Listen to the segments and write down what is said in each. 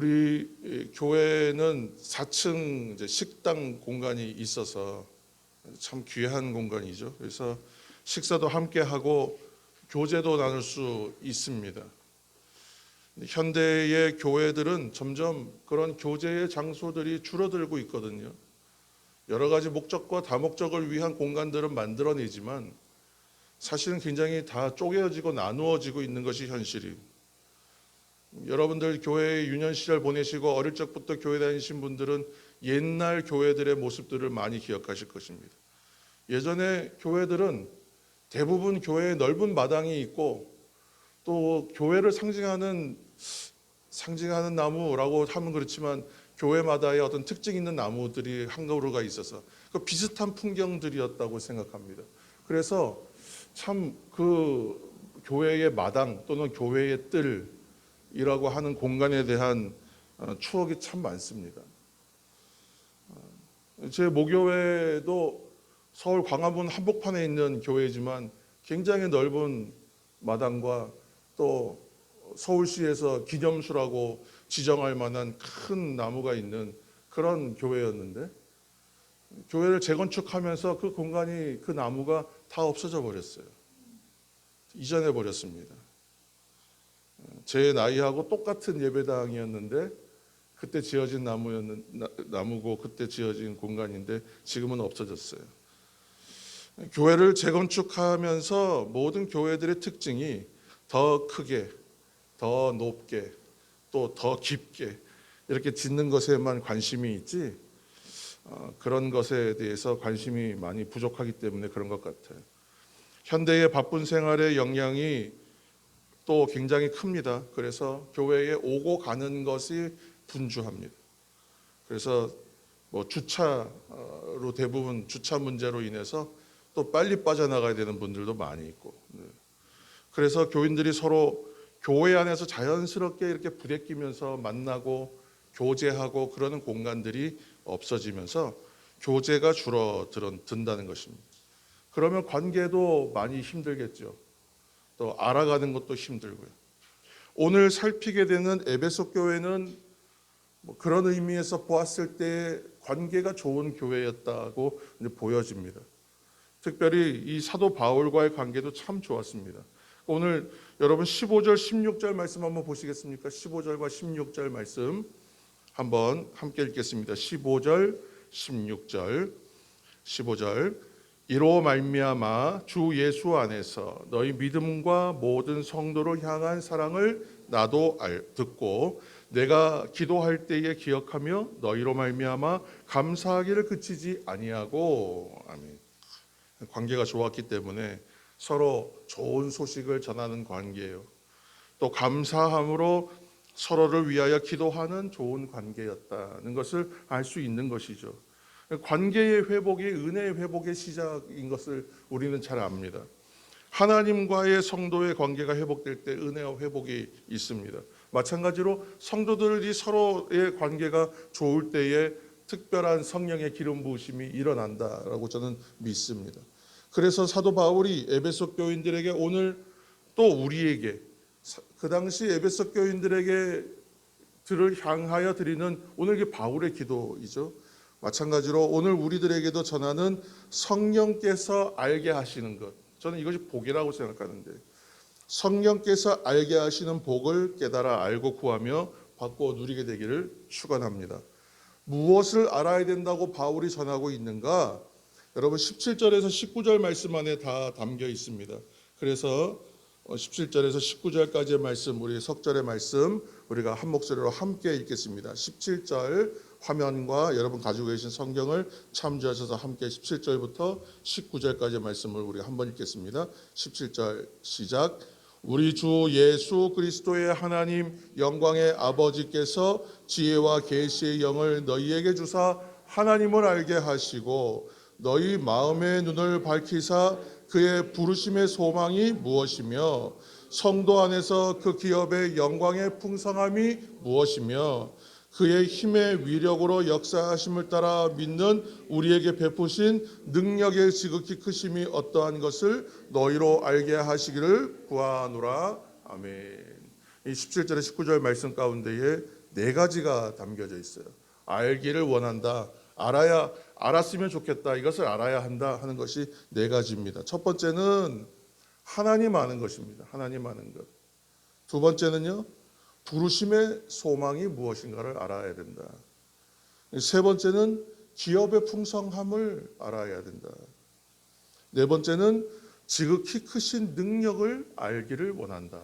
우리 교회는 4층 이제 식당 공간이 있어서 참 귀한 공간이죠. 그래서 식사도 함께 하고 교제도 나눌 수 있습니다. 현대의 교회들은 점점 그런 교제의 장소들이 줄어들고 있거든요. 여러 가지 목적과 다목적을 위한 공간들은 만들어내지만 사실은 굉장히 다 쪼개어지고 나누어지고 있는 것이 현실이에요. 여러분들 교회에 유년 시절 보내시고 어릴 적부터 교회 다니신 분들은 옛날 교회들의 모습들을 많이 기억하실 것입니다. 예전에 교회들은 대부분 교회에 넓은 마당이 있고 또 교회를 상징하는 나무라고 하면 그렇지만 교회마다의 어떤 특징 있는 나무들이 한 그루가 있어서 그 비슷한 풍경들이었다고 생각합니다. 그래서 참 그 교회의 마당 또는 교회의 뜰이라고 하는 공간에 대한 추억이 참 많습니다. 제 모교회도 서울 광화문 한복판에 있는 교회지만 굉장히 넓은 마당과 또 서울시에서 기념수라고 지정할 만한 큰 나무가 있는 그런 교회였는데 교회를 재건축하면서 그 공간이 그 나무가 다 없어져 버렸어요. 이전해 버렸습니다. 제 나이하고 똑같은 예배당이었는데 그때 지어진 나무고 그때 지어진 공간인데 지금은 없어졌어요. 교회를 재건축하면서 모든 교회들의 특징이 더 크게, 더 높게, 또 더 깊게 이렇게 짓는 것에만 관심이 있지 그런 것에 대해서 관심이 많이 부족하기 때문에 그런 것 같아요. 현대의 바쁜 생활의 영향이 또 굉장히 큽니다. 그래서 교회에 오고 가는 것이 분주합니다. 그래서 뭐 주차로 대부분 주차 문제로 인해서 또 빨리 빠져나가야 되는 분들도 많이 있고, 그래서 교인들이 서로 교회 안에서 자연스럽게 이렇게 부대끼면서 만나고 교제하고 그러는 공간들이 없어지면서 교제가 줄어든다는 것입니다. 그러면 관계도 많이 힘들겠죠. 또 알아가는 것도 힘들고요. 오늘 살피게 되는 에베소 교회는 뭐 그런 의미에서 보았을 때 관계가 좋은 교회였다고 보여집니다. 특별히 이 사도 바울과의 관계도 참 좋았습니다. 오늘 여러분 15절 16절 말씀 한번 보시겠습니까? 15절과 16절 말씀 한번 함께 읽겠습니다. 15절 16절 15절 이로 말미암아 주 예수 안에서 너희 믿음과 모든 성도를 향한 사랑을 나도 듣고 내가 기도할 때에 기억하며 너희로 말미암아 감사하기를 그치지 아니하고. 아멘. 관계가 좋았기 때문에 서로 좋은 소식을 전하는 관계예요. 또 감사함으로 서로를 위하여 기도하는 좋은 관계였다는 것을 알 수 있는 것이죠. 관계의 회복이 은혜의 회복의 시작인 것을 우리는 잘 압니다. 하나님과의 성도의 관계가 회복될 때 은혜와 회복이 있습니다. 마찬가지로 성도들이 서로의 관계가 좋을 때에 특별한 성령의 기름 부으심이 일어난다라고 저는 믿습니다. 그래서 사도 바울이 에베소 교인들에게 오늘 또 우리에게 그 당시 에베소 교인들에게 들을 향하여 드리는 오늘 그 바울의 기도이죠. 마찬가지로 오늘 우리들에게도 전하는 성령께서 알게 하시는 것, 저는 이것이 복이라고 생각하는데 성령께서 알게 하시는 복을 깨달아 알고 구하며 받고 누리게 되기를 축원합니다. 무엇을 알아야 된다고 바울이 전하고 있는가? 여러분 17절에서 19절 말씀 안에 다 담겨 있습니다. 그래서 17절에서 19절까지의 말씀, 우리 석절의 말씀 우리가 한 목소리로 함께 읽겠습니다. 17절 화면과 여러분 가지고 계신 성경을 참조하셔서 함께 17절부터 19절까지의 말씀을 우리가 한번 읽겠습니다. 17절 시작. 우리 주 예수 그리스도의 하나님 영광의 아버지께서 지혜와 계시의 영을 너희에게 주사 하나님을 알게 하시고 너희 마음의 눈을 밝히사 그의 부르심의 소망이 무엇이며 성도 안에서 그 기업의 영광의 풍성함이 무엇이며 그의 힘의 위력으로 역사하심을 따라 믿는 우리에게 베푸신 능력의 지극히 크심이 어떠한 것을 너희로 알게 하시기를 구하노라. 아멘. 이 17절에 19절 말씀 가운데에 네 가지가 담겨져 있어요. 알기를 원한다. 알았으면 좋겠다. 이것을 알아야 한다 하는 것이 네 가지입니다. 첫 번째는 하나님 아는 것입니다. 하나님 아는 것. 두 번째는요, 부르심의 소망이 무엇인가를 알아야 된다. 세 번째는 기업의 풍성함을 알아야 된다. 네 번째는 지극히 크신 능력을 알기를 원한다.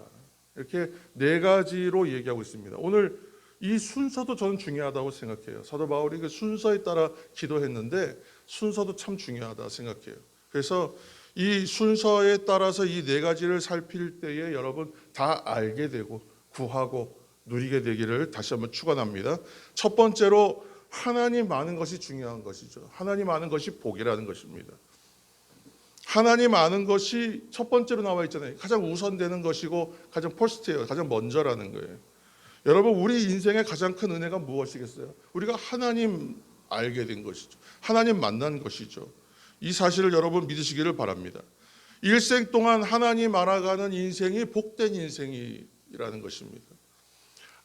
이렇게 네 가지로 얘기하고 있습니다. 오늘 이 순서도 저는 중요하다고 생각해요. 사도 바울이 그 순서에 따라 기도했는데 순서도 참 중요하다 생각해요. 그래서 이 순서에 따라서 이 네 가지를 살필 때에 여러분 다 알게 되고 구하고 누리게 되기를 다시 한번 축원합니다. 첫 번째로 하나님 아는 것이 중요한 것이죠. 하나님 아는 것이 복이라는 것입니다. 하나님 아는 것이 첫 번째로 나와 있잖아요. 가장 우선되는 것이고 가장 퍼스트예요. 가장 먼저라는 거예요. 여러분, 우리 인생의 가장 큰 은혜가 무엇이겠어요? 우리가 하나님 알게 된 것이죠. 하나님 만난 것이죠. 이 사실을 여러분 믿으시기를 바랍니다. 일생 동안 하나님 알아가는 인생이 복된 인생이라는 것입니다.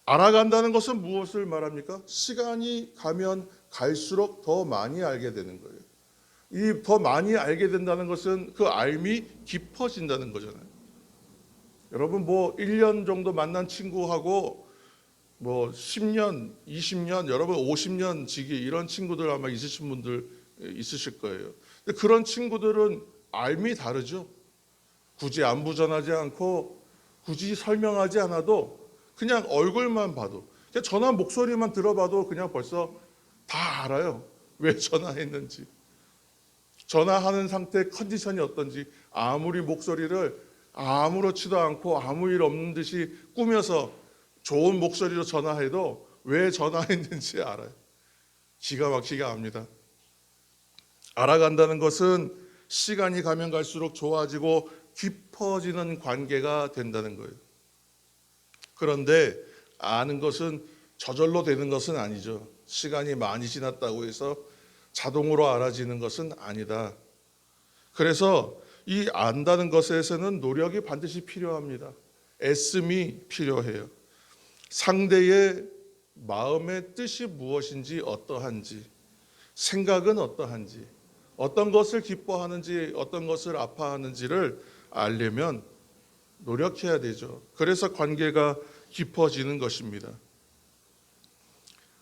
알아간다는 것은 무엇을 말합니까? 시간이 가면 갈수록 더 많이 알게 되는 거예요. 이 더 많이 알게 된다는 것은 그 알미 깊어진다는 거잖아요. 여러분, 뭐 1년 정도 만난 친구하고 뭐 10년, 20년, 여러분 50년 지기 이런 친구들 아마 있으신 분들 있으실 거예요. 근데 그런 친구들은 알미 다르죠. 굳이 안부 전하지 않고 굳이 설명하지 않아도 그냥 얼굴만 봐도, 그냥 전화 목소리만 들어봐도 그냥 벌써 다 알아요. 왜 전화했는지, 전화하는 상태의 컨디션이 어떤지. 아무리 목소리를 아무렇지도 않고 아무 일 없는 듯이 꾸며서 좋은 목소리로 전화해도 왜 전화했는지 알아요. 기가 막히게 압니다. 알아간다는 것은 시간이 가면 갈수록 좋아지고 깊어지는 관계가 된다는 거예요. 그런데 아는 것은 저절로 되는 것은 아니죠. 시간이 많이 지났다고 해서 자동으로 알아지는 것은 아니다. 그래서 이 안다는 것에서는 노력이 반드시 필요합니다. 애씀이 필요해요. 상대의 마음의 뜻이 무엇인지, 어떠한지, 생각은 어떠한지, 어떤 것을 기뻐하는지, 어떤 것을 아파하는지를 알려면 노력해야 되죠. 그래서 관계가 깊어지는 것입니다.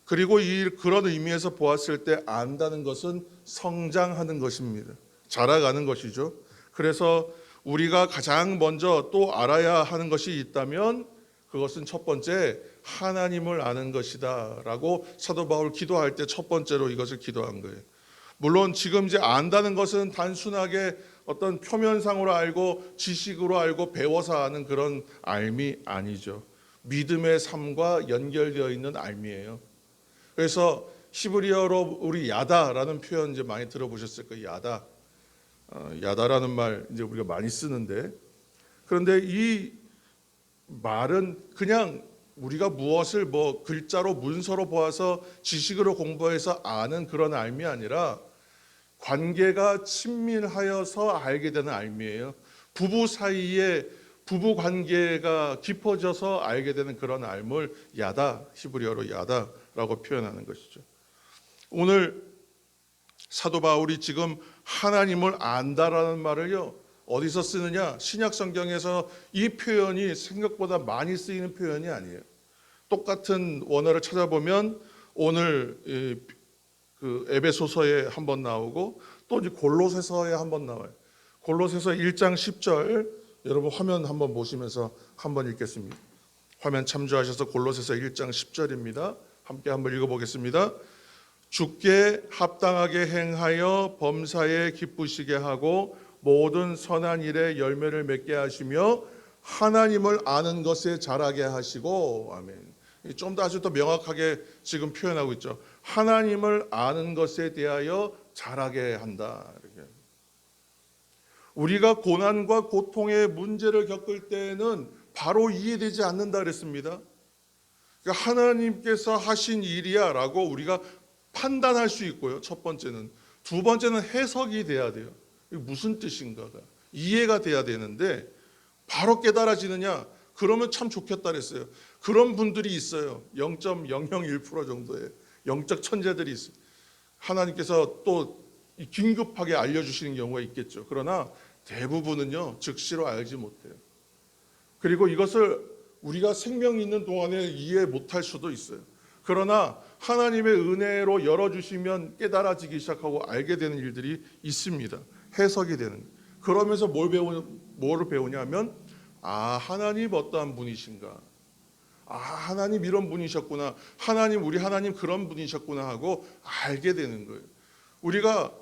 그리고 그런 의미에서 보았을 때 안다는 것은 성장하는 것입니다. 자라가는 것이죠. 그래서 우리가 가장 먼저 또 알아야 하는 것이 있다면 그것은 첫 번째 하나님을 아는 것이다 라고 사도 바울 기도할 때 첫 번째로 이것을 기도한 거예요. 물론 지금 이제 안다는 것은 단순하게 어떤 표면상으로 알고 지식으로 알고 배워서 아는 그런 알미 아니죠. 믿음의 삶과 연결되어 있는 알미예요. 그래서 히브리어로 우리 야다라는 표현 이제 많이 들어보셨을 거예요. 야다. 야다라는 말 이제 우리가 많이 쓰는데, 그런데 이 말은 그냥 우리가 무엇을 뭐 글자로 문서로 보아서 지식으로 공부해서 아는 그런 알미 아니라 관계가 친밀하여서 알게 되는 알미예요. 부부 사이에 부부 관계가 깊어져서 알게 되는 그런 알을 야다, 히브리어로 야다라고 표현하는 것이죠. 오늘 사도 바울이 지금 하나님을 안다라는 말을요, 어디서 쓰느냐? 신약 성경에서 이 표현이 생각보다 많이 쓰이는 표현이 아니에요. 똑같은 원어를 찾아보면 오늘 그 에베소서에 한번 나오고 또 이제 골로새서에 한번 나와요. 골로새서 1장 10절 여러분 화면 한번 보시면서 한번 읽겠습니다. 화면 참조하셔서 골로새서 1장 10절입니다. 함께 한번 읽어보겠습니다. 주께 합당하게 행하여 범사에 기쁘시게 하고 모든 선한 일에 열매를 맺게 하시며 하나님을 아는 것에 자라게 하시고. 아멘. 좀 더 아주 더 명확하게 지금 표현하고 있죠. 하나님을 아는 것에 대하여 자라게 한다. 이렇게. 우리가 고난과 고통의 문제를 겪을 때에는 바로 이해되지 않는다 그랬습니다. 그러니까 하나님께서 하신 일이야 라고 우리가 판단할 수 있고요. 첫 번째는. 두 번째는 해석이 돼야 돼요. 이게 무슨 뜻인가가 이해가 돼야 되는데 바로 깨달아지느냐? 그러면 참 좋겠다 그랬어요. 그런 분들이 있어요. 0.001% 정도의 영적 천재들이 있어요. 하나님께서 또 긴급하게 알려주시는 경우가 있겠죠. 그러나 대부분은요, 즉시로 알지 못해요. 그리고 이것을 우리가 생명이 있는 동안에 이해 못할 수도 있어요. 그러나 하나님의 은혜로 열어주시면 깨달아지기 시작하고 알게 되는 일들이 있습니다. 해석이 되는. 그러면서 뭐를 배우냐면, 하나님 어떠한 분이신가. 하나님 이런 분이셨구나. 우리 하나님 그런 분이셨구나 하고 알게 되는 거예요. 우리가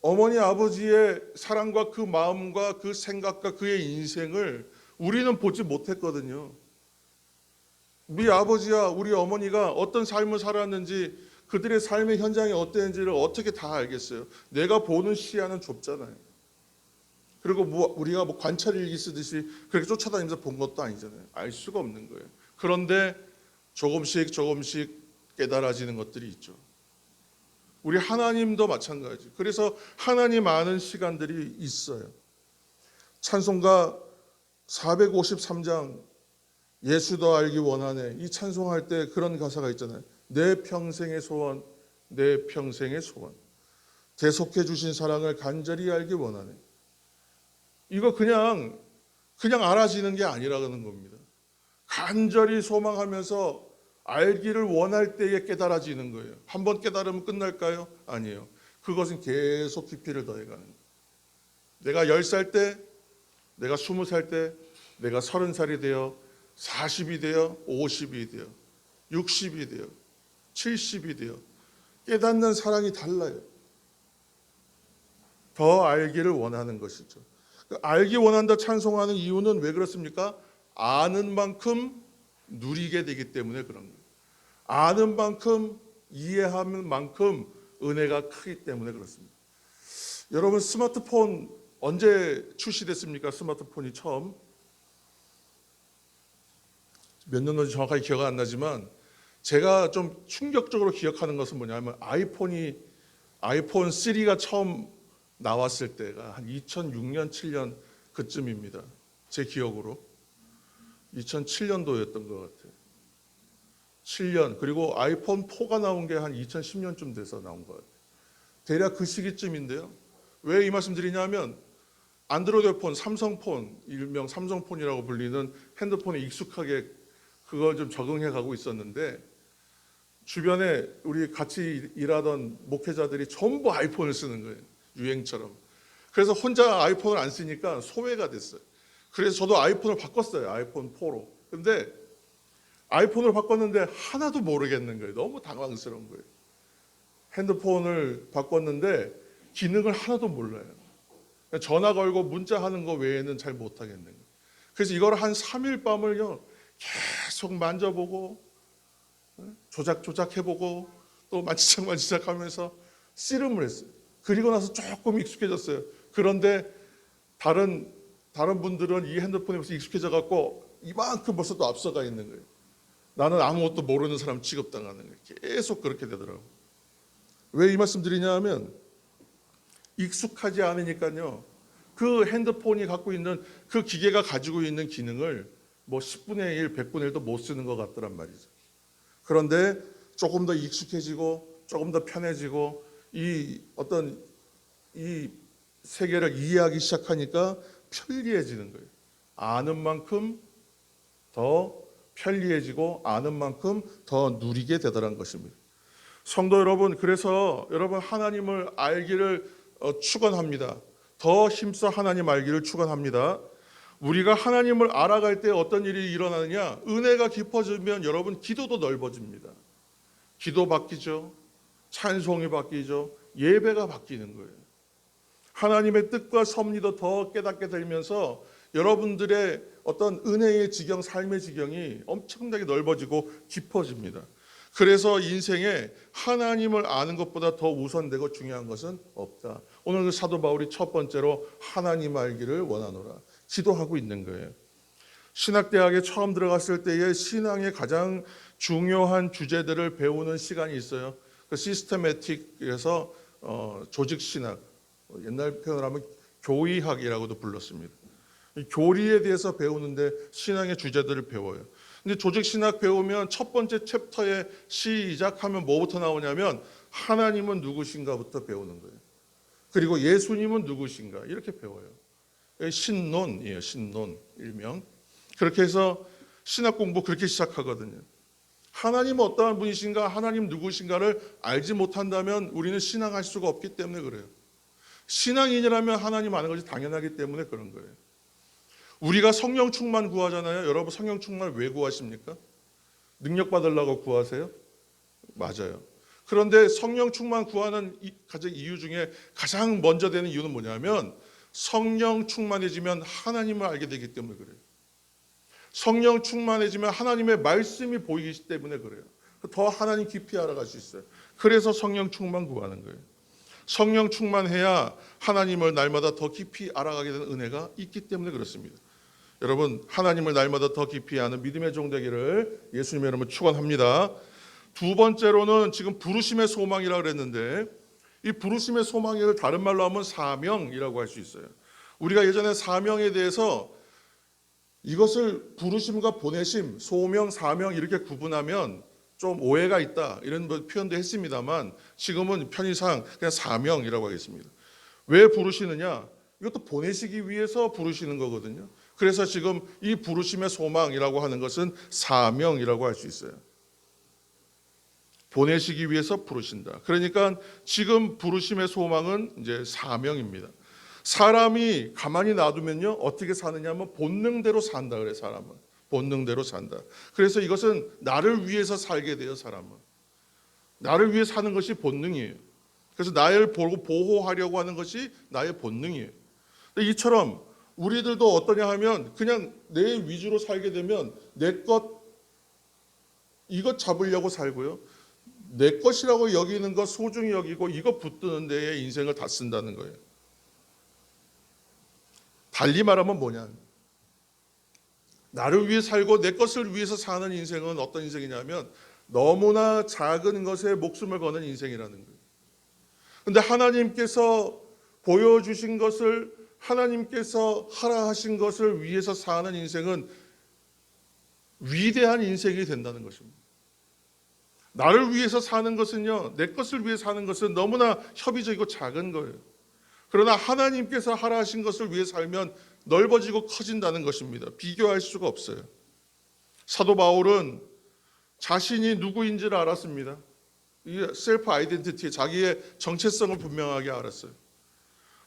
어머니 아버지의 사랑과 그 마음과 그 생각과 그의 인생을 우리는 보지 못했거든요. 우리 아버지와 우리 어머니가 어떤 삶을 살았는지, 그들의 삶의 현장이 어땠는지를 어떻게 다 알겠어요? 내가 보는 시야는 좁잖아요. 그리고 우리가 관찰 일기 쓰듯이 그렇게 쫓아다니면서 본 것도 아니잖아요. 알 수가 없는 거예요. 그런데 조금씩 깨달아지는 것들이 있죠. 우리 하나님도 마찬가지. 그래서 하나님 아는 시간들이 있어요. 찬송가 453장 예수 더 알기 원하네. 이 찬송할 때 그런 가사가 있잖아요. 내 평생의 소원, 내 평생의 소원. 계속해 주신 사랑을 간절히 알기 원하네. 이거 그냥 알아지는 게 아니라는 겁니다. 간절히 소망하면서 알기를 원할 때에 깨달아지는 거예요. 한번 깨달으면 끝날까요? 아니에요. 그것은 계속 깊이를 더해가는 거예요. 내가 10살 때, 내가 20살 때, 내가 30살이 되어 40이 되어 50이 되어 60이 되어 70이 되어 깨닫는 사랑이 달라요. 더 알기를 원하는 것이죠. 알기 원한다 찬송하는 이유는 왜 그렇습니까? 아는 만큼 누리게 되기 때문에 그런 거예요. 아는 만큼 이해하는 만큼 은혜가 크기 때문에 그렇습니다. 여러분 스마트폰 언제 출시됐습니까? 스마트폰이 처음 몇 년도인지 정확하게 기억 안 나지만 제가 좀 충격적으로 기억하는 것은 뭐냐면 아이폰 3가 처음 나왔을 때가 한 2006년 7년 그쯤입니다. 제 기억으로 2007년도였던 것 같아요. 7년. 그리고 아이폰 4가 나온 게 한 2010년쯤 돼서 나온 것 같아요. 대략 그 시기쯤인데요. 왜 이 말씀 드리냐면 안드로이드 폰, 삼성폰, 일명 삼성폰이라고 불리는 핸드폰에 익숙하게 그걸 좀 적응해 가고 있었는데 주변에 우리 같이 일하던 목회자들이 전부 아이폰을 쓰는 거예요. 유행처럼. 그래서 혼자 아이폰을 안 쓰니까 소외가 됐어요. 그래서 저도 아이폰을 바꿨어요. 아이폰 4로. 근데 아이폰을 바꿨는데 하나도 모르겠는 거예요. 너무 당황스러운 거예요. 핸드폰을 바꿨는데 기능을 하나도 몰라요. 전화 걸고 문자하는 거 외에는 잘 못하겠는 거예요. 그래서 이걸 한 3일 밤을요 계속 만져보고 조작해보고 또 만지작 하면서 씨름을 했어요. 그리고 나서 조금 익숙해졌어요. 그런데 다른 분들은 이 핸드폰에 벌써 익숙해져 갖고 이만큼 벌써 또 앞서가 있는 거예요. 나는 아무것도 모르는 사람 취급당하는 거예요. 계속 그렇게 되더라고요. 왜 이 말씀 드리냐 하면 익숙하지 않으니까요. 그 핸드폰이 갖고 있는 그 기계가 가지고 있는 기능을 뭐 10분의 1, 100분의 1도 못 쓰는 것 같더란 말이죠. 그런데 조금 더 익숙해지고 조금 더 편해지고 이 세계를 이해하기 시작하니까 편리해지는 거예요. 아는 만큼 더 편리해지고 아는 만큼 더 누리게 되더라는 것입니다. 성도 여러분, 그래서 여러분 하나님을 알기를 축원합니다. 더 힘써 하나님 알기를 축원합니다. 우리가 하나님을 알아갈 때 어떤 일이 일어나느냐? 은혜가 깊어지면 여러분 기도도 넓어집니다. 기도 바뀌죠. 찬송이 바뀌죠. 예배가 바뀌는 거예요. 하나님의 뜻과 섭리도 더 깨닫게 되면서 여러분들의 어떤 은혜의 지경, 삶의 지경이 엄청나게 넓어지고 깊어집니다. 그래서 인생에 하나님을 아는 것보다 더 우선되고 중요한 것은 없다. 오늘 그 사도 바울이 첫 번째로 하나님 알기를 원하노라 기도하고 있는 거예요. 신학대학에 처음 들어갔을 때의 신앙의 가장 중요한 주제들을 배우는 시간이 있어요. 그 시스테매틱에서 조직신학, 옛날 표현을 하면 교리학이라고도 불렀습니다. 교리에 대해서 배우는데 신앙의 주제들을 배워요. 근데 조직신학 배우면 첫 번째 챕터에 시작하면 뭐부터 나오냐면 하나님은 누구신가부터 배우는 거예요. 그리고 예수님은 누구신가 이렇게 배워요. 신론이에요. 신론 일명. 그렇게 해서 신학 공부 그렇게 시작하거든요. 하나님은 어떠한 분이신가, 하나님 누구신가를 알지 못한다면 우리는 신앙할 수가 없기 때문에 그래요. 신앙인이라면 하나님 아는 것이 당연하기 때문에 그런 거예요. 우리가 성령 충만 구하잖아요. 여러분 성령 충만 왜 구하십니까? 능력 받으려고 구하세요? 맞아요. 그런데 성령 충만 구하는 가장 이유 중에 가장 먼저 되는 이유는 뭐냐면 성령 충만해지면 하나님을 알게 되기 때문에 그래요. 성령 충만해지면 하나님의 말씀이 보이기 때문에 그래요. 더 하나님 깊이 알아갈 수 있어요. 그래서 성령 충만 구하는 거예요. 성령 충만해야 하나님을 날마다 더 깊이 알아가게 되는 은혜가 있기 때문에 그렇습니다. 여러분 하나님을 날마다 더 깊이 아는 믿음의 종 되기를 예수님의 이름으로 축원합니다. 두 번째로는 지금 부르심의 소망이라고 그랬는데 이 부르심의 소망을 다른 말로 하면 사명이라고 할 수 있어요. 우리가 예전에 사명에 대해서 이것을 부르심과 보내심, 소명, 사명 이렇게 구분하면 좀 오해가 있다 이런 표현도 했습니다만 지금은 편의상 그냥 사명이라고 하겠습니다. 왜 부르시느냐? 이것도 보내시기 위해서 부르시는 거거든요. 그래서 지금 이 부르심의 소망이라고 하는 것은 사명이라고 할 수 있어요. 보내시기 위해서 부르신다. 그러니까 지금 부르심의 소망은 이제 사명입니다. 사람이 가만히 놔두면요 어떻게 사느냐면 본능대로 산다 그래. 사람은 본능대로 산다. 그래서 이것은 나를 위해서 살게 돼요. 사람은 나를 위해 사는 것이 본능이에요. 그래서 나를 보호하려고 하는 것이 나의 본능이에요. 이처럼 우리들도 어떠냐 하면 그냥 내 위주로 살게 되면 내 것 이것 잡으려고 살고요. 내 것이라고 여기는 것 소중히 여기고 이거 붙드는 데에 인생을 다 쓴다는 거예요. 달리 말하면 뭐냐? 나를 위해 살고 내 것을 위해서 사는 인생은 어떤 인생이냐면 너무나 작은 것에 목숨을 거는 인생이라는 거예요. 그런데 하나님께서 보여주신 것을 하나님께서 하라 하신 것을 위해서 사는 인생은 위대한 인생이 된다는 것입니다. 나를 위해서 사는 것은요, 내 것을 위해 사는 것은 너무나 협의적이고 작은 거예요. 그러나 하나님께서 하라 하신 것을 위해 살면 넓어지고 커진다는 것입니다. 비교할 수가 없어요. 사도 바울은 자신이 누구인지를 알았습니다. 이 셀프 아이덴티티, 자기의 정체성을 분명하게 알았어요.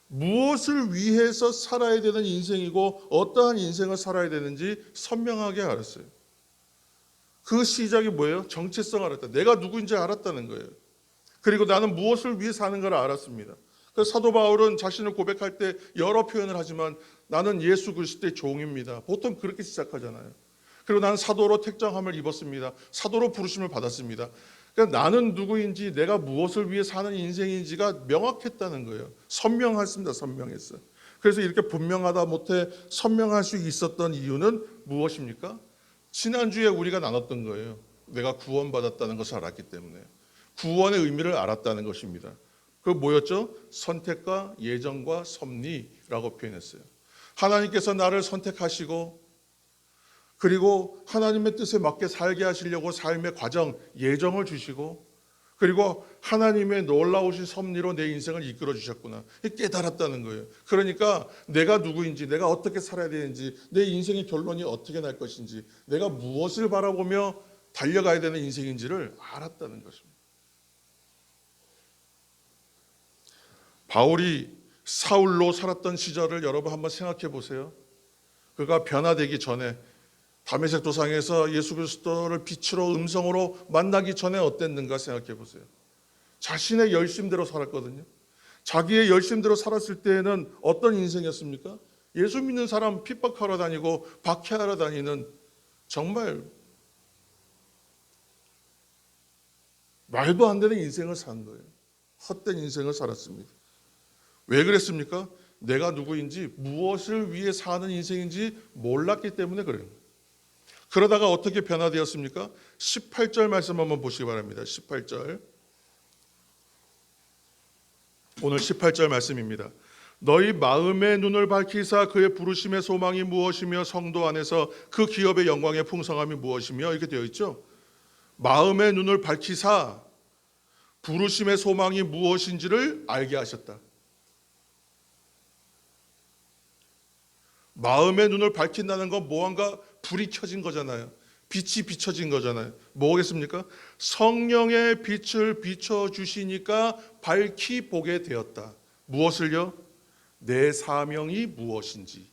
무엇을 위해서 살아야 되는 인생이고 어떠한 인생을 살아야 되는지 선명하게 알았어요. 그 시작이 뭐예요? 정체성을 알았다. 내가 누구인지 알았다는 거예요. 그리고 나는 무엇을 위해 사는 걸 알았습니다. 그래서 사도 바울은 자신을 고백할 때 여러 표현을 하지만 나는 예수 그리스도의 종입니다. 보통 그렇게 시작하잖아요. 그리고 나는 사도로 택정함을 입었습니다. 사도로 부르심을 받았습니다. 그러니까 나는 누구인지 내가 무엇을 위해 사는 인생인지가 명확했다는 거예요. 선명했습니다. 선명했어요. 그래서 이렇게 분명하다 못해 선명할 수 있었던 이유는 무엇입니까? 지난주에 우리가 나눴던 거예요. 내가 구원받았다는 것을 알았기 때문에. 구원의 의미를 알았다는 것입니다. 그 뭐였죠? 선택과 예정과 섭리라고 표현했어요. 하나님께서 나를 선택하시고 그리고 하나님의 뜻에 맞게 살게 하시려고 삶의 과정, 예정을 주시고 그리고 하나님의 놀라우신 섭리로 내 인생을 이끌어 주셨구나. 깨달았다는 거예요. 그러니까 내가 누구인지, 내가 어떻게 살아야 되는지, 내 인생의 결론이 어떻게 날 것인지, 내가 무엇을 바라보며 달려가야 되는 인생인지를 알았다는 것입니다. 바울이 사울로 살았던 시절을 여러분 한번 생각해 보세요. 그가 변화되기 전에 다메섹 도상에서 예수 그리스도를 빛으로 음성으로 만나기 전에 어땠는가 생각해 보세요. 자신의 열심대로 살았거든요. 자기의 열심대로 살았을 때에는 어떤 인생이었습니까? 예수 믿는 사람 핍박하러 다니고 박해하러 다니는 정말 말도 안 되는 인생을 산 거예요. 헛된 인생을 살았습니다. 왜 그랬습니까? 내가 누구인지 무엇을 위해 사는 인생인지 몰랐기 때문에 그래요. 그러다가 어떻게 변화되었습니까? 18절 말씀 한번 보시기 바랍니다. 18절. 오늘 18절 말씀입니다. 너희 마음의 눈을 밝히사 그의 부르심의 소망이 무엇이며 성도 안에서 그 기업의 영광의 풍성함이 무엇이며 이렇게 되어 있죠. 마음의 눈을 밝히사 부르심의 소망이 무엇인지를 알게 하셨다. 마음의 눈을 밝힌다는 건 무언가 불이 켜진 거잖아요. 빛이 비춰진 거잖아요. 뭐겠습니까? 성령의 빛을 비춰주시니까 밝히 보게 되었다. 무엇을요? 내 사명이 무엇인지,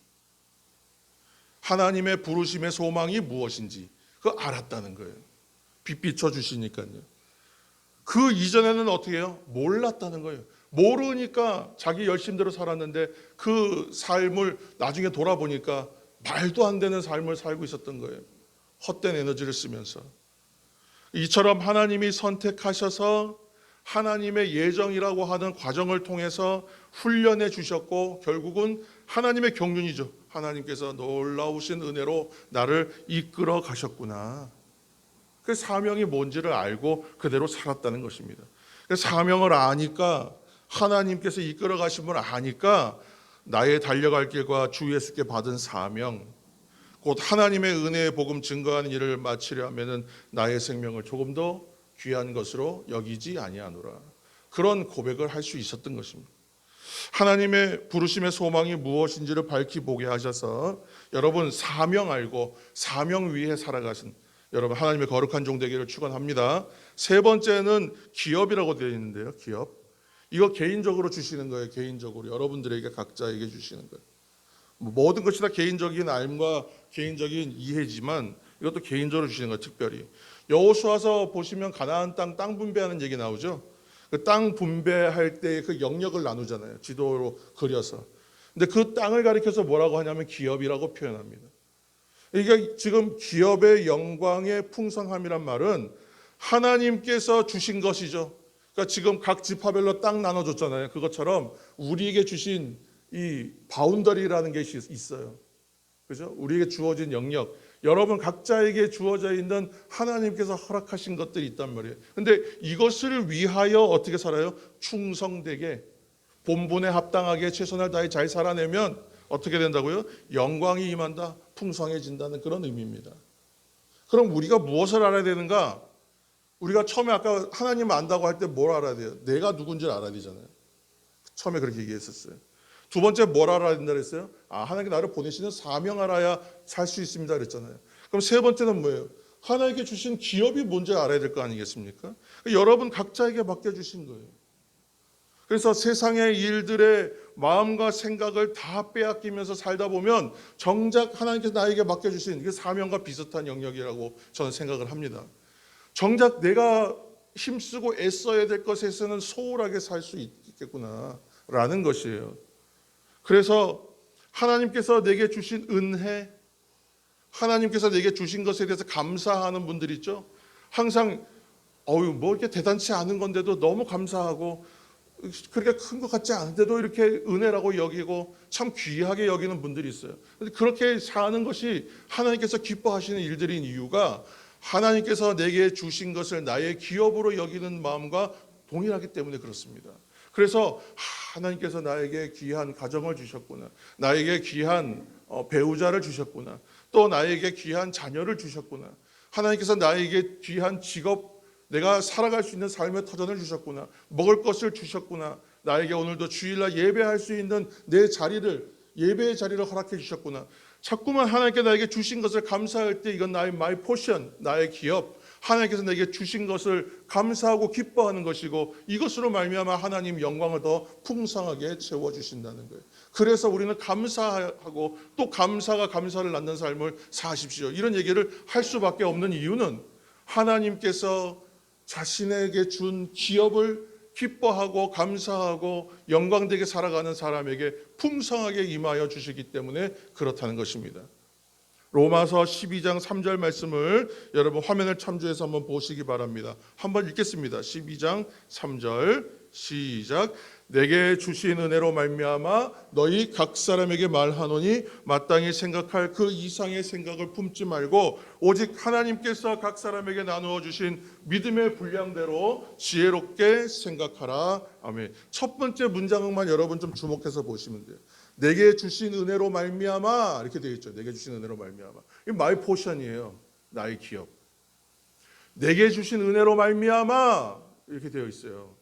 하나님의 부르심의 소망이 무엇인지 그거 알았다는 거예요. 빛 비춰주시니까요. 그 이전에는 어떻게 해요? 몰랐다는 거예요. 모르니까 자기 열심대로 살았는데 그 삶을 나중에 돌아보니까 말도 안 되는 삶을 살고 있었던 거예요. 헛된 에너지를 쓰면서. 이처럼 하나님이 선택하셔서 하나님의 예정이라고 하는 과정을 통해서 훈련해 주셨고 결국은 하나님의 경륜이죠. 하나님께서 놀라우신 은혜로 나를 이끌어 가셨구나. 그 사명이 뭔지를 알고 그대로 살았다는 것입니다. 사명을 아니까, 하나님께서 이끌어 가심을 아니까 나의 달려갈 길과 주 예수께 받은 사명, 곧 하나님의 은혜의 복음 증거하는 일을 마치려 하면은 나의 생명을 조금 더 귀한 것으로 여기지 아니하노라. 그런 고백을 할 수 있었던 것입니다. 하나님의 부르심의 소망이 무엇인지를 밝히 보게 하셔서 여러분 사명 알고 사명 위에 살아가신 여러분 하나님의 거룩한 종 되기를 축원합니다. 세 번째는 기업이라고 되어 있는데요. 기업. 이거 개인적으로 주시는 거예요. 개인적으로 여러분들에게 각자에게 주시는 거예요. 모든 것이 다 개인적인 알과 개인적인 이해지만 이것도 개인적으로 주시는 거예요. 특별히 여호수아서 보시면 가나안 땅 분배하는 얘기 나오죠. 그 땅 분배할 때 그 영역을 나누잖아요. 지도로 그려서. 근데 그 땅을 가리켜서 뭐라고 하냐면 기업이라고 표현합니다. 이게 지금 기업의 영광의 풍성함이란 말은 하나님께서 주신 것이죠. 그러니까 지금 각 지파별로 땅 나눠줬잖아요. 그것처럼 우리에게 주신 이 바운더리라는 게 있어요. 그죠? 우리에게 주어진 영역, 여러분 각자에게 주어져 있는 하나님께서 허락하신 것들이 있단 말이에요. 근데 이것을 위하여 어떻게 살아요? 충성되게, 본분에 합당하게 최선을 다해 잘 살아내면 어떻게 된다고요? 영광이 임한다, 풍성해진다는 그런 의미입니다. 그럼 우리가 무엇을 알아야 되는가? 우리가 처음에 아까 하나님 안다고 할 때 뭘 알아야 돼요? 내가 누군지를 알아야 되잖아요. 처음에 그렇게 얘기했었어요. 두 번째 뭘 알아야 된다 그랬어요? 하나님께 나를 보내시는 사명 알아야 살 수 있습니다 그랬잖아요. 그럼 세 번째는 뭐예요? 하나님께 주신 기업이 뭔지 알아야 될 거 아니겠습니까? 여러분 각자에게 맡겨주신 거예요. 그래서 세상의 일들의 마음과 생각을 다 빼앗기면서 살다 보면 정작 하나님께서 나에게 맡겨주신 이게 사명과 비슷한 영역이라고 저는 생각을 합니다. 정작 내가 힘쓰고 애써야 될 것에서는 소홀하게 살 수 있겠구나라는 것이에요. 그래서 하나님께서 내게 주신 은혜, 하나님께서 내게 주신 것에 대해서 감사하는 분들 있죠. 항상 뭐 이렇게 대단치 않은 건데도 너무 감사하고 그렇게 큰 것 같지 않은데도 이렇게 은혜라고 여기고 참 귀하게 여기는 분들이 있어요. 근데 그렇게 사는 것이 하나님께서 기뻐하시는 일들인 이유가 하나님께서 내게 주신 것을 나의 기업으로 여기는 마음과 동일하기 때문에 그렇습니다. 그래서 하나님께서 나에게 귀한 가정을 주셨구나, 나에게 귀한 배우자를 주셨구나, 또 나에게 귀한 자녀를 주셨구나, 하나님께서 나에게 귀한 직업, 내가 살아갈 수 있는 삶의 터전을 주셨구나, 먹을 것을 주셨구나, 나에게 오늘도 주일날 예배할 수 있는 내 자리를, 예배의 자리를 허락해 주셨구나. 자꾸만 하나님께 나에게 주신 것을 감사할 때 이건 나의 my portion, 나의 기업, 하나님께서 내게 주신 것을 감사하고 기뻐하는 것이고 이것으로 말미암아 하나님 영광을 더 풍성하게 채워주신다는 거예요. 그래서 우리는 감사하고 또 감사가 감사를 낳는 삶을 사십시오, 이런 얘기를 할 수밖에 없는 이유는 하나님께서 자신에게 준 기업을 기뻐하고 감사하고 영광되게 살아가는 사람에게 풍성하게 임하여 주시기 때문에 그렇다는 것입니다. 로마서 12장 3절 말씀을 여러분 화면을 참조해서 한번 보시기 바랍니다. 한번 읽겠습니다. 12장 3절 시작. 내게 주신 은혜로 말미암아 너희 각 사람에게 말하노니 마땅히 생각할 그 이상의 생각을 품지 말고 오직 하나님께서 각 사람에게 나누어 주신 믿음의 분량대로 지혜롭게 생각하라. 아멘. 첫 번째 문장만 여러분 좀 주목해서 보시면 돼요. 내게 주신 은혜로 말미암아 이렇게 되어 있죠. 내게 주신 은혜로 말미암아. 이 마이 포션이에요. 나의 기업. 내게 주신 은혜로 말미암아 이렇게 되어 있어요.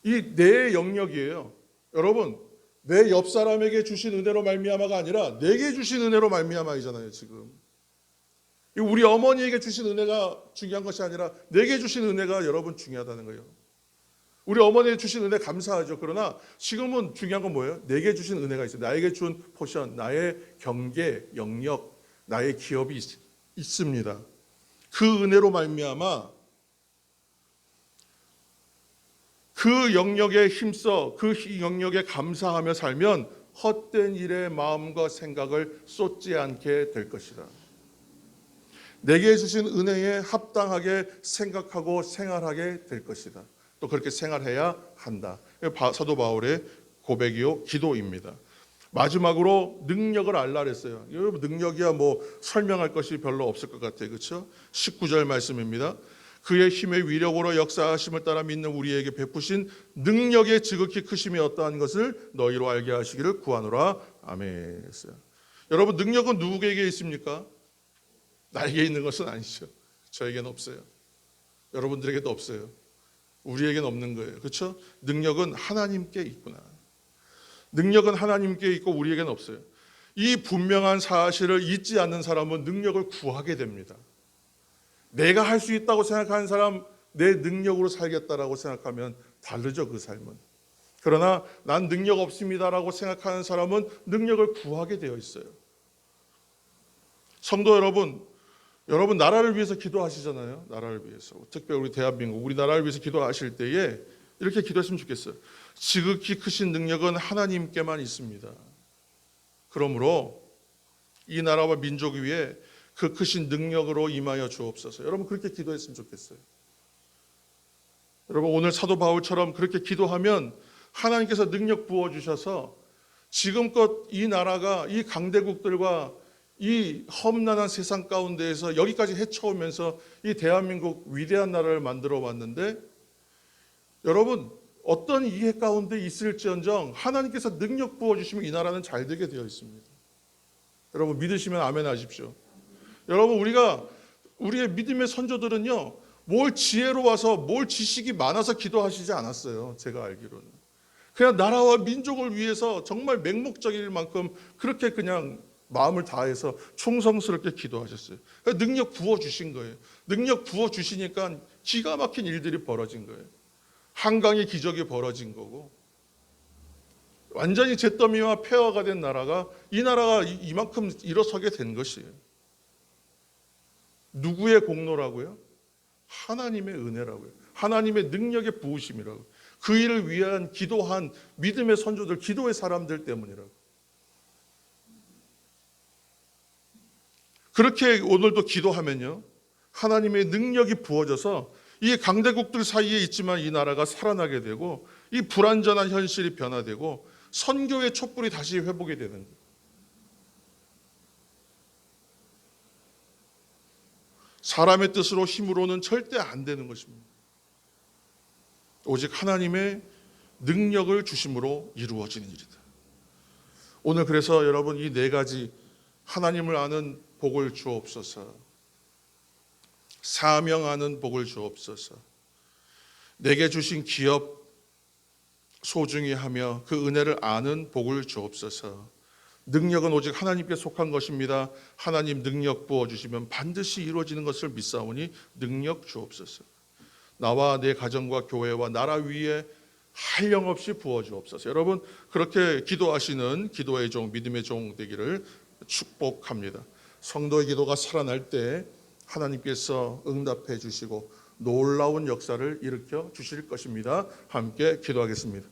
이 내 영역이에요. 여러분, 내 옆 사람에게 주신 은혜로 말미암아가 아니라 내게 주신 은혜로 말미암아이잖아요. 지금 우리 어머니에게 주신 은혜가 중요한 것이 아니라 내게 주신 은혜가 여러분 중요하다는 거예요. 우리 어머니에게 주신 은혜 감사하죠. 그러나 지금은 중요한 건 뭐예요? 내게 주신 은혜가 있어요. 나에게 준 포션, 나의 경계, 영역, 나의 기업이 있습니다. 그 은혜로 말미암아 그 영역에 힘써 그 영역에 감사하며 살면 헛된 일에 마음과 생각을 쏟지 않게 될 것이다. 내게 주신 은혜에 합당하게 생각하고 생활하게 될 것이다. 또 그렇게 생활해야 한다. 사도 바울의 고백이요 기도입니다. 마지막으로 능력을 알라 그랬어요. 여러분 능력이야 뭐 설명할 것이 별로 없을 것 같아요. 그렇죠? 19절 말씀입니다. 그의 힘의 위력으로 역사하심을 따라 믿는 우리에게 베푸신 능력의 지극히 크심이 어떠한 것을 너희로 알게 하시기를 구하노라. 아멘 했어요. 여러분 능력은 누구에게 있습니까? 나에게 있는 것은 아니죠. 저에게는 없어요. 여러분들에게도 없어요. 우리에게는 없는 거예요. 그렇죠? 능력은 하나님께 있구나. 능력은 하나님께 있고 우리에게는 없어요. 이 분명한 사실을 잊지 않는 사람은 능력을 구하게 됩니다. 내가 할 수 있다고 생각하는 사람, 내 능력으로 살겠다라고 생각하면 다르죠, 그 삶은. 그러나 난 능력 없습니다라고 생각하는 사람은 능력을 구하게 되어 있어요. 성도 여러분, 여러분 나라를 위해서 기도하시잖아요. 나라를 위해서. 특별히 우리 대한민국, 우리 나라를 위해서 기도하실 때에 이렇게 기도했으면 좋겠어요. 지극히 크신 능력은 하나님께만 있습니다. 그러므로 이 나라와 민족 위에 그 크신 능력으로 임하여 주옵소서. 여러분 그렇게 기도했으면 좋겠어요. 여러분 오늘 사도 바울처럼 그렇게 기도하면 하나님께서 능력 부어주셔서 지금껏 이 나라가 이 강대국들과 이 험난한 세상 가운데에서 여기까지 헤쳐오면서 이 대한민국 위대한 나라를 만들어 왔는데 여러분 어떤 이해 가운데 있을지언정 하나님께서 능력 부어주시면 이 나라는 잘 되게 되어 있습니다. 여러분 믿으시면 아멘 하십시오. 여러분 우리의 믿음의 선조들은요 뭘 지혜로워서 뭘 지식이 많아서 기도하시지 않았어요. 제가 알기로는 그냥 나라와 민족을 위해서 정말 맹목적일 만큼 그렇게 그냥 마음을 다해서 충성스럽게 기도하셨어요. 그러니까 능력 부어주신 거예요. 능력 부어주시니까 기가 막힌 일들이 벌어진 거예요. 한강의 기적이 벌어진 거고 완전히 잿더미와 폐허가 된 나라가 이 나라가 이만큼 일어서게 된 것이에요. 누구의 공로라고요? 하나님의 은혜라고요. 하나님의 능력의 부으심이라고. 그 일을 위한 기도한 믿음의 선조들, 기도의 사람들 때문이라고. 그렇게 오늘도 기도하면요 하나님의 능력이 부어져서 이 강대국들 사이에 있지만 이 나라가 살아나게 되고 이 불완전한 현실이 변화되고 선교의 촛불이 다시 회복이 되는 거예요. 사람의 뜻으로 힘으로는 절대 안 되는 것입니다. 오직 하나님의 능력을 주심으로 이루어지는 일이다. 오늘 그래서 여러분 이 네 가지 하나님을 아는 복을 주옵소서, 사명하는 복을 주옵소서, 내게 주신 기업 소중히 하며 그 은혜를 아는 복을 주옵소서. 능력은 오직 하나님께 속한 것입니다. 하나님 능력 부어주시면 반드시 이루어지는 것을 믿사오니 능력 주옵소서. 나와 내 가정과 교회와 나라 위에 한량없이 부어주옵소서. 여러분 그렇게 기도하시는 기도의 종, 믿음의 종 되기를 축복합니다. 성도의 기도가 살아날 때 하나님께서 응답해 주시고 놀라운 역사를 일으켜 주실 것입니다. 함께 기도하겠습니다.